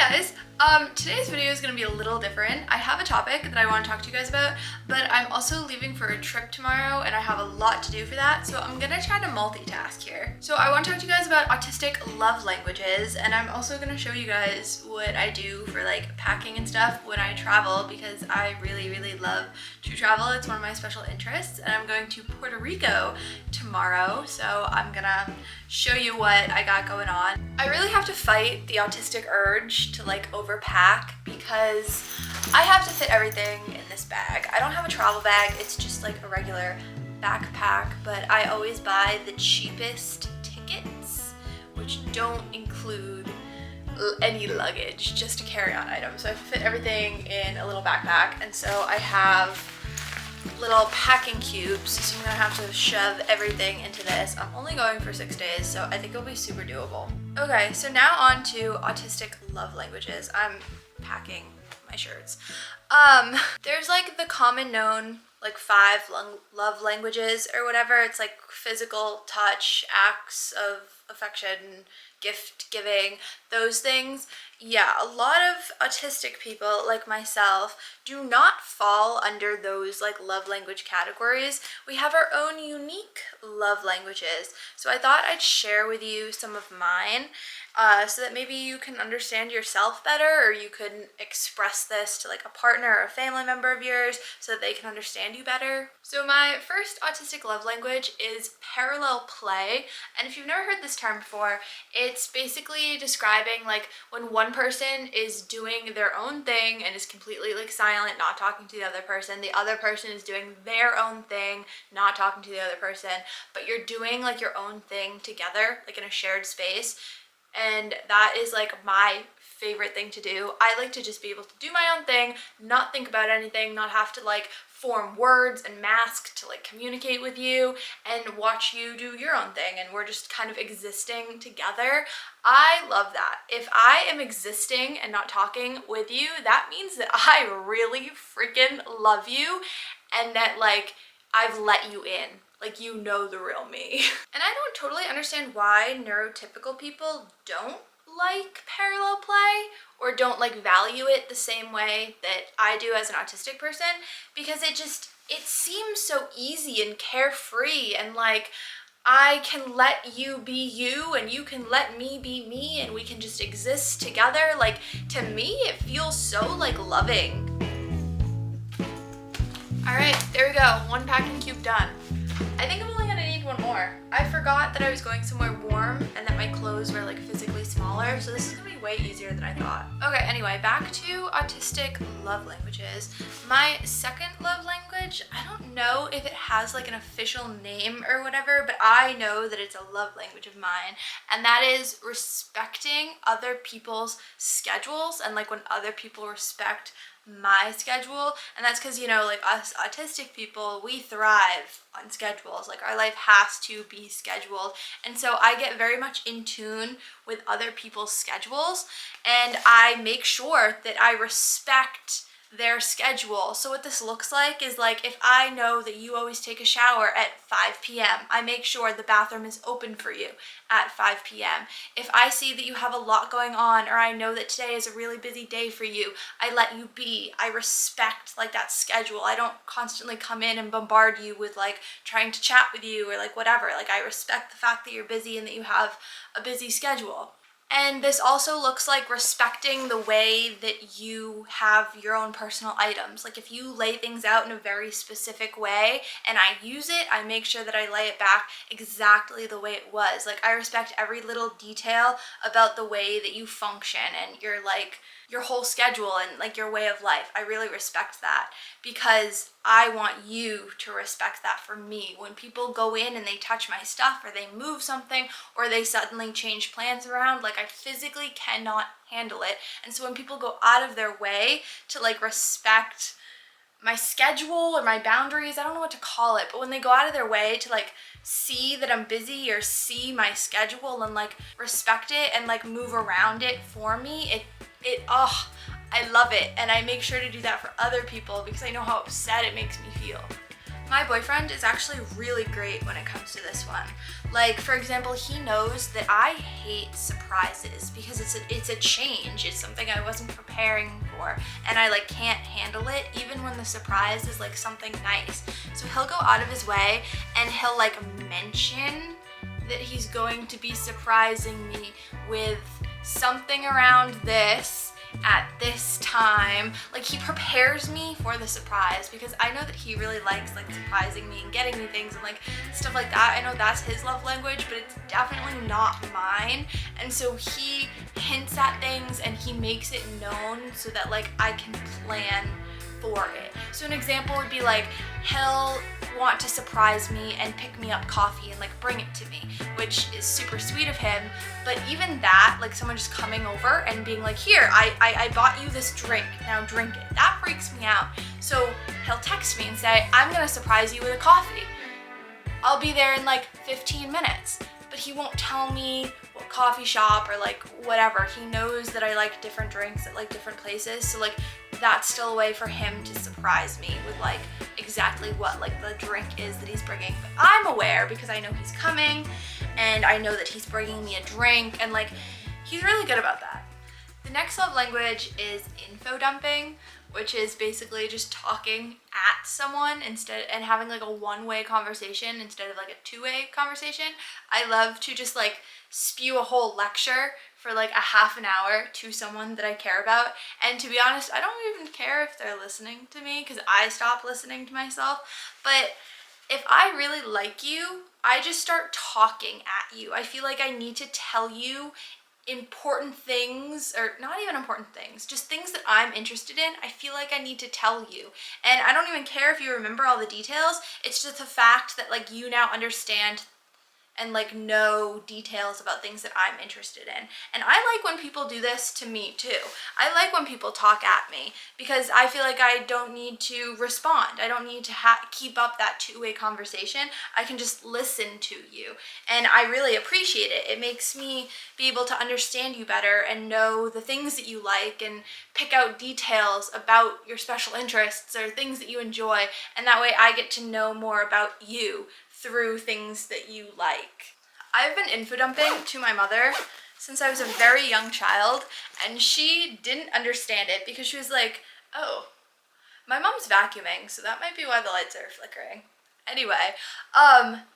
guys, today's video is going to be a little different. I have a topic that I want to talk to you guys about, but I'm also leaving for a trip tomorrow and I have a lot to do for that, so I'm going to try to multitask here. So I want to talk to you guys about autistic love languages, and I'm also going to show you guys what I do for like packing and stuff when I travel, because I really love to travel. It's one of my special interests, and I'm going to Puerto Rico tomorrow, so I'm gonna show you what I got going on. I really have to fight the autistic urge to like overpack because I have to fit everything in this bag. I don't have a travel bag, it's just like a regular backpack, but I always buy the cheapest tickets, which don't include any luggage, just a carry-on item. So I have to fit everything in a little backpack, and so I have little packing cubes, so I'm gonna have to shove everything into this. I'm only going for 6 days, so I think it'll be super doable. Okay, so now on to autistic love languages. I'm packing my shirts. There's like the common known like 5 love languages or whatever. It's like physical touch, acts of affection, gift giving, those things. Yeah, a lot of autistic people like myself do not fall under those like love language categories. We have our own unique love languages. So I thought I'd share with you some of mine so that maybe you can understand yourself better, or you can express this to like a partner or a family member of yours so that they can understand you better. So my first autistic love language is parallel play, and if you've never heard this term before, it's basically describing like when one person is doing their own thing and is completely like silent, not talking to the other person is doing their own thing, not talking to the other person, but you're doing like your own thing together, like in a shared space. And that is like my favorite thing to do. I like to just be able to do my own thing, not think about anything, not have to like form words and mask to like communicate with you, and watch you do your own thing, and we're just kind of existing together. I love that. If I am existing and not talking with you, that means that I really freaking love you, and that like I've let you in. Like, you know the real me. And I don't totally understand why neurotypical people don't like parallel play or don't like value it the same way that I do as an autistic person, because it seems so easy and carefree, and like I can let you be you and you can let me be me, and we can just exist together. Like, to me it feels so like loving. All right, there we go, 1 packing cube done. I think I'm only gonna need 1 more. I forgot that I was going somewhere warm and that my clothes were like physically smaller, so this is gonna be way easier than I thought. Okay, anyway, back to autistic love languages. My second love language, I don't know if it has like an official name or whatever, but I know that it's a love language of mine, and that is respecting other people's schedules, and like when other people respect my schedule. And that's because, you know, like us autistic people, we thrive on schedules. Like, our life has to be scheduled, and so I get very much in tune with other people's schedules, and I make sure that I respect their schedule. So what this looks like is like, if I know that you always take a shower at 5 p.m., I make sure the bathroom is open for you at 5 p.m. If I see that you have a lot going on, or I know that today is a really busy day for you, I let you be. I respect like that schedule. I don't constantly come in and bombard you with like trying to chat with you or like whatever. Like, I respect the fact that you're busy and that you have a busy schedule. And this also looks like respecting the way that you have your own personal items. Like, if you lay things out in a very specific way and I use it, I make sure that I lay it back exactly the way it was. Like, I respect every little detail about the way that you function and your whole schedule and like your way of life. I really respect that, because I want you to respect that for me. When people go in and they touch my stuff, or they move something, or they suddenly change plans around, like, I physically cannot handle it. And so when people go out of their way to like respect my schedule or my boundaries, I don't know what to call it, but when they go out of their way to like see that I'm busy or see my schedule and like respect it and like move around it for me, I love it. And I make sure to do that for other people because I know how upset it makes me feel. My boyfriend is actually really great when it comes to this one. Like, for example, he knows that I hate surprises because it's a change. It's something I wasn't preparing for, and I like can't handle it even when the surprise is like something nice. So he'll go out of his way and he'll like mention that he's going to be surprising me with something around this at this time. Like, he prepares me for the surprise because I know that he really likes like surprising me and getting me things and like stuff like that. I know that's his love language, but it's definitely not mine. And so he hints at things and he makes it known so that like I can plan for it. So an example would be like, he'll want to surprise me and pick me up coffee and like bring it to me, which is super sweet of him. But even that, like someone just coming over and being like, here, I bought you this drink, now drink it, that freaks me out. So he'll text me and say, I'm gonna surprise you with a coffee. I'll be there in like 15 minutes. But he won't tell me what coffee shop or like whatever. He knows that I like different drinks at like different places. So like that's still a way for him to surprise me with like exactly what like the drink is that he's bringing. But I'm aware because I know he's coming and I know that he's bringing me a drink, and like he's really good about that. The next love language is info dumping, which is basically just talking at someone instead and having like a one-way conversation instead of like a two-way conversation. I love to just like spew a whole lecture for like a half an hour to someone that I care about. And to be honest, I don't even care if they're listening to me because I stop listening to myself. But if I really like you, I just start talking at you. I feel like I need to tell you important things, or not even important things, just things that I'm interested in. I feel like I need to tell you, and I don't even care if you remember all the details. It's just the fact that like you now understand and like know details about things that I'm interested in. And I like when people do this to me too. I like when people talk at me because I feel like I don't need to respond. I don't need to keep up that two-way conversation. I can just listen to you, and I really appreciate it. It makes me be able to understand you better and know the things that you like and pick out details about your special interests or things that you enjoy, and that way I get to know more about you through things that you like. I've been info dumping to my mother since I was a very young child, and she didn't understand it because she was like, oh, my mom's vacuuming, so that might be why the lights are flickering. Anyway,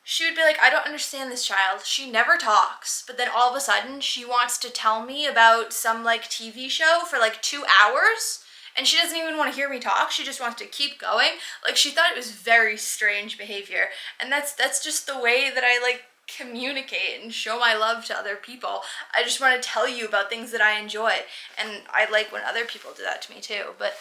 she would be like, I don't understand this child. She never talks, but then all of a sudden she wants to tell me about some like TV show for like 2 hours. And she doesn't even want to hear me talk. She just wants to keep going. Like, she thought it was very strange behavior. And that's just the way that I like communicate and show my love to other people. I just want to tell you about things that I enjoy. And I like when other people do that to me too. But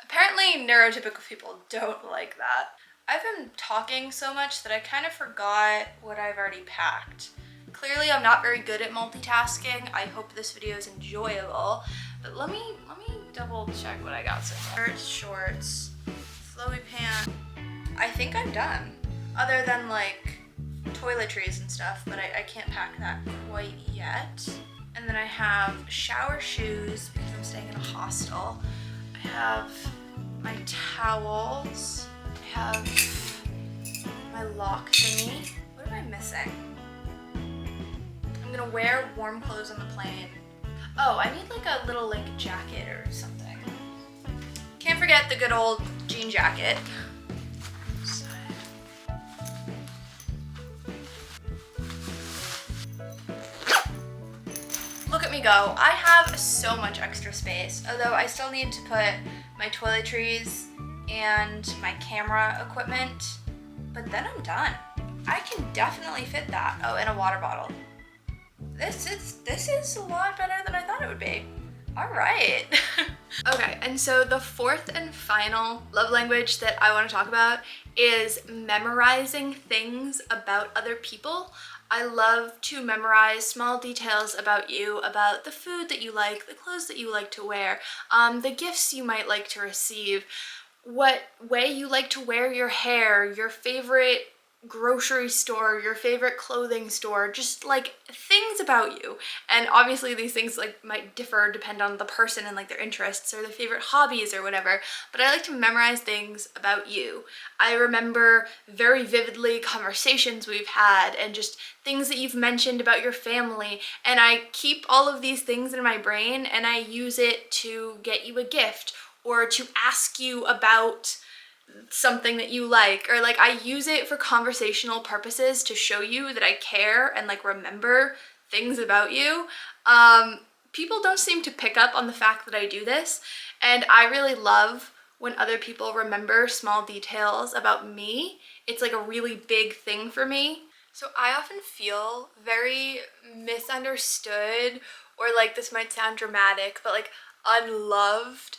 apparently neurotypical people don't like that. I've been talking so much that I kind of forgot what I've already packed. Clearly I'm not very good at multitasking. I hope this video is enjoyable. But let me double check what I got so far. Shorts, flowy pants. I think I'm done. Other than like toiletries and stuff, but I can't pack that quite yet. And then I have shower shoes because I'm staying in a hostel. I have my towels. I have my lock thingy. What am I missing? I'm gonna wear warm clothes on the plane. Oh, I need like a little like jacket or something. Can't forget the good old jean jacket. Look at me go. I have so much extra space, although I still need to put my toiletries and my camera equipment, but then I'm done. I can definitely fit that. Oh, and a water bottle. This is a lot better than I thought it would be. All right. Okay, and so the fourth and final love language that I want to talk about is memorizing things about other people. I love to memorize small details about you, about the food that you like, the clothes that you like to wear, the gifts you might like to receive, what way you like to wear your hair, your favorite grocery store, your favorite clothing store, just like things about you. And obviously these things like might differ, depend on the person and like their interests or their favorite hobbies or whatever, but I like to memorize things about you. I remember very vividly conversations we've had and just things that you've mentioned about your family, and I keep all of these things in my brain and I use it to get you a gift or to ask you about something that you like, or like I use it for conversational purposes to show you that I care and like remember things about you. People don't seem to pick up on the fact that I do this, and I really love when other people remember small details about me. It's like a really big thing for me. So I often feel very misunderstood, or like this might sound dramatic, but like unloved,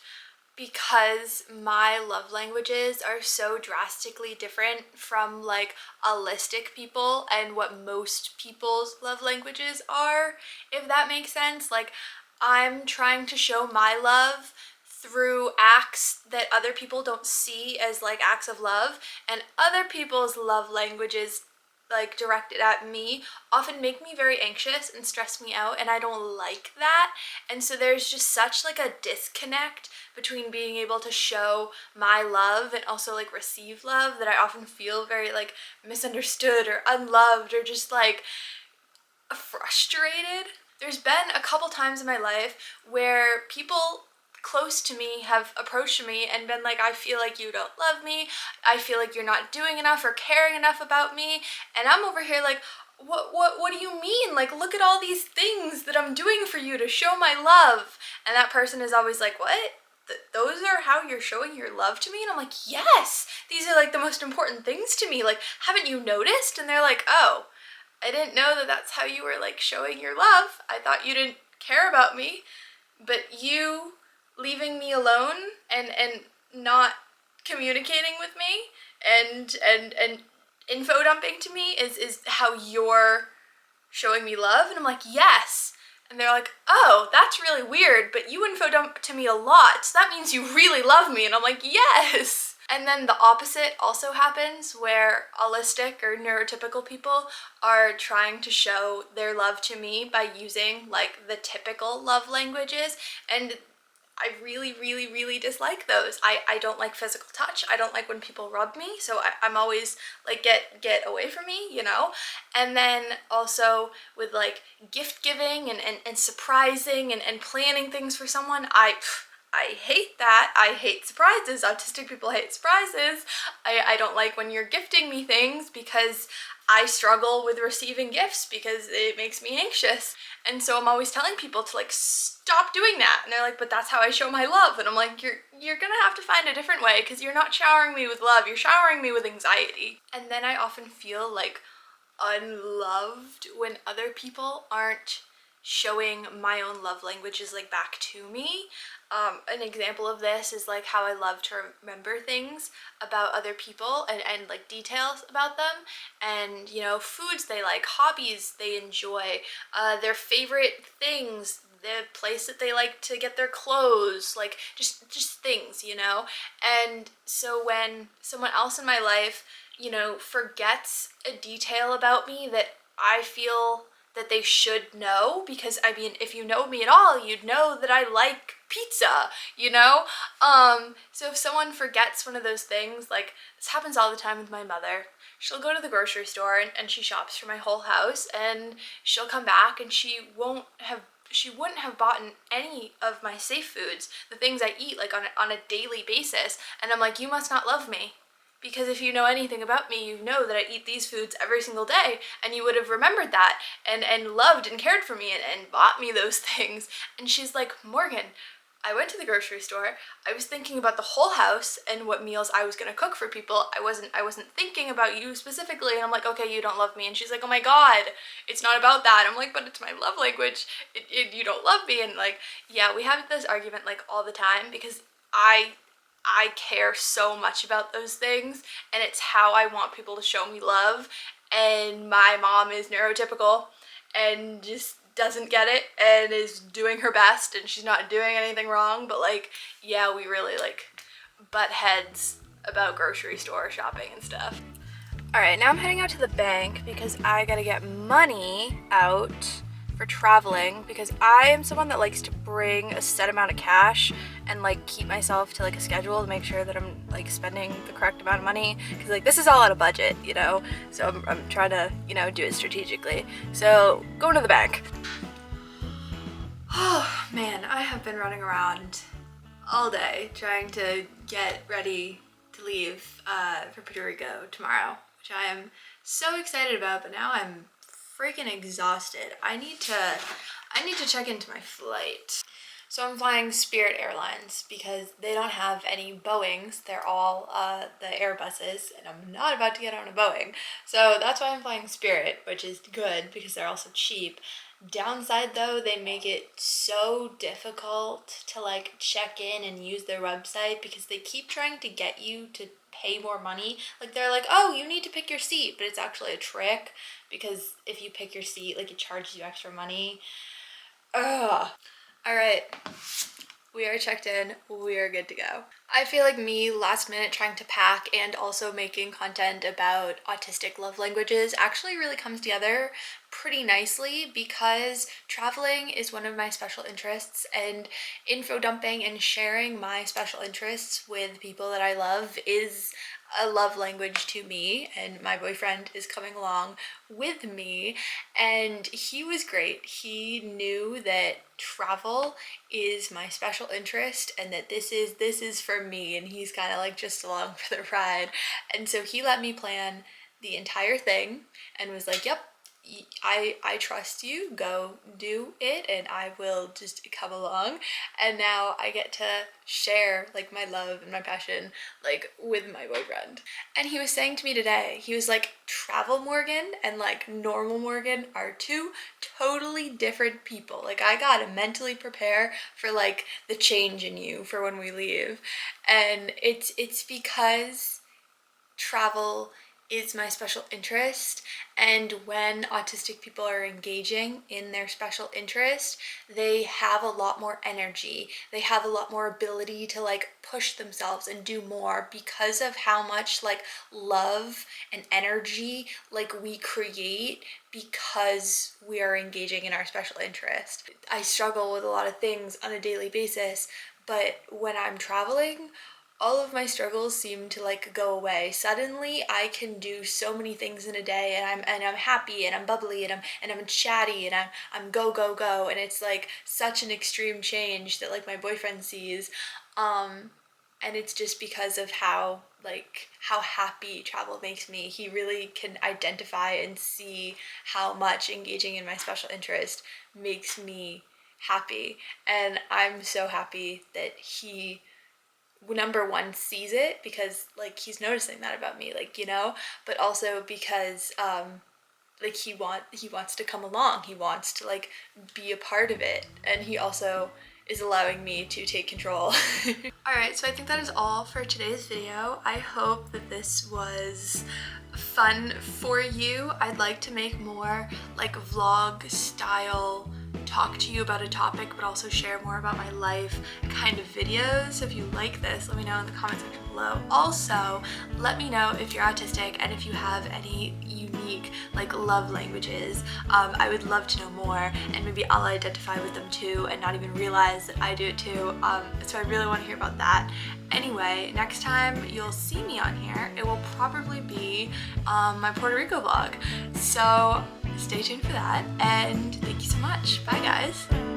because my love languages are so drastically different from like autistic people and what most people's love languages are, if that makes sense. Like, I'm trying to show my love through acts that other people don't see as like acts of love, and other people's love languages like directed at me often make me very anxious and stress me out, and I don't like that. And so there's just such like a disconnect between being able to show my love and also like receive love, that I often feel very like misunderstood or unloved or just like frustrated. There's been a couple times in my life where people close to me have approached me and been like, I feel like you don't love me, I feel like you're not doing enough or caring enough about me, and I'm over here like, what do you mean? Like, look at all these things that I'm doing for you to show my love. And that person is always like, what? Those are how you're showing your love to me? And I'm like, yes, these are like the most important things to me, like, haven't you noticed? And they're like, oh, I didn't know that that's how you were like showing your love. I thought you didn't care about me. But you leaving me alone and not communicating with me and info dumping to me is how you're showing me love. And I'm like, yes. And they're like, oh, that's really weird, but you info dump to me a lot, so that means you really love me. And I'm like, yes. And then the opposite also happens, where autistic or neurotypical people are trying to show their love to me by using like the typical love languages, and I really dislike those. I don't like physical touch. I don't like when people rub me, so I'm always like, get away from me, you know? And then also with like gift giving and surprising and planning things for someone, I hate that. I hate surprises. Autistic people hate surprises. I don't like when you're gifting me things, because I struggle with receiving gifts because it makes me anxious. And so I'm always telling people to like stop doing that. And they're like, but that's how I show my love. And I'm like, you're gonna have to find a different way, because you're not showering me with love, you're showering me with anxiety. And then I often feel like unloved when other people aren't showing my own love languages like back to me. An example of this is like how I love to remember things about other people and like details about them, and you know, foods they like, hobbies they enjoy, their favorite things, the place that they like to get their clothes, like just things, you know. And so when someone else in my life, you know, forgets a detail about me that I feel that they should know, because I mean, if you know me at all, you'd know that I like pizza, you know? So if someone forgets one of those things, like this happens all the time with my mother. She'll go to the grocery store and she shops for my whole house, and she'll come back and she wouldn't have bought any of my safe foods, the things I eat like on a daily basis. And I'm like, you must not love me. Because if you know anything about me, you know that I eat these foods every single day, and you would have remembered that and loved and cared for me and bought me those things. And she's like, Morgan, I went to the grocery store. I was thinking about the whole house and what meals I was gonna cook for people. I wasn't thinking about you specifically. And I'm like, okay, you don't love me. And she's like, oh my God, it's not about that. I'm like, but it's my love language. You don't love me. And like, yeah, we have this argument like all the time, because I care so much about those things, and it's how I want people to show me love. And my mom is neurotypical and just doesn't get it and is doing her best, and she's not doing anything wrong, but like, yeah, we really like butt heads about grocery store shopping and stuff. All right, now I'm heading out to the bank because I gotta get money out for traveling, because I am someone that likes to bring a set amount of cash and like keep myself to like a schedule to make sure that I'm like spending the correct amount of money, because like this is all out of budget, you know, so I'm trying to, you know, do it strategically. So going to the bank. Oh man, I have been running around all day trying to get ready to leave for Puerto Rico tomorrow, which I am so excited about, but now I'm freaking exhausted. I need to check into my flight. So I'm flying Spirit Airlines because they don't have any Boeings. They're all the Airbuses, and I'm not about to get on a Boeing. So that's why I'm flying Spirit, which is good because they're also cheap. Downside though, they make it so difficult to like check in and use their website because they keep trying to get you to pay more money. Like they're like, oh, you need to pick your seat, but it's actually a trick because if you pick your seat, like it charges you extra money. Ugh. All right, we are checked in, we are good to go. I feel like me last minute trying to pack and also making content about autistic love languages actually really comes together pretty nicely because traveling is one of my special interests, and info dumping and sharing my special interests with people that I love is a love language to me, and my boyfriend is coming along with me, and he was great. He knew that travel is my special interest and that this is for me, and he's kind of like just along for the ride, and so he let me plan the entire thing and was like, yep, I trust you, go do it, and I will just come along. And now I get to share like my love and my passion like with my boyfriend. And he was saying to me today, he was like, travel Morgan and like normal Morgan are two totally different people. Like I gotta mentally prepare for like the change in you for when we leave. And it's because travel is my special interest, and when autistic people are engaging in their special interest, they have a lot more energy, they have a lot more ability to like push themselves and do more because of how much like love and energy like we create because we are engaging in our special interest. I struggle with a lot of things on a daily basis, but when I'm traveling, all of my struggles seem to like go away. Suddenly I can do so many things in a day, and I'm happy and I'm bubbly and I'm chatty and I'm go go go, and it's like such an extreme change that like my boyfriend sees, and it's just because of how happy travel makes me. He really can identify and see how much engaging in my special interest makes me happy, and I'm so happy that he, number one, sees it because like he's noticing that about me, like, you know, but also because like he wants to come along, he wants to like be a part of it, and he also is allowing me to take control. All right, so I think that is all for today's video. I hope that this was fun for you. I'd like to make more like vlog style, talk to you about a topic but also share more about my life kind of videos. So if you like this, let me know in the comment section below. Also, let me know if you're autistic and if you have any unique like love languages. I would love to know more, and maybe I'll identify with them too and not even realize that I do it too. So I really want to hear about that. Anyway, next time you'll see me on here, it will probably be my Puerto Rico vlog. So stay tuned for that, and thank you so much. Bye guys.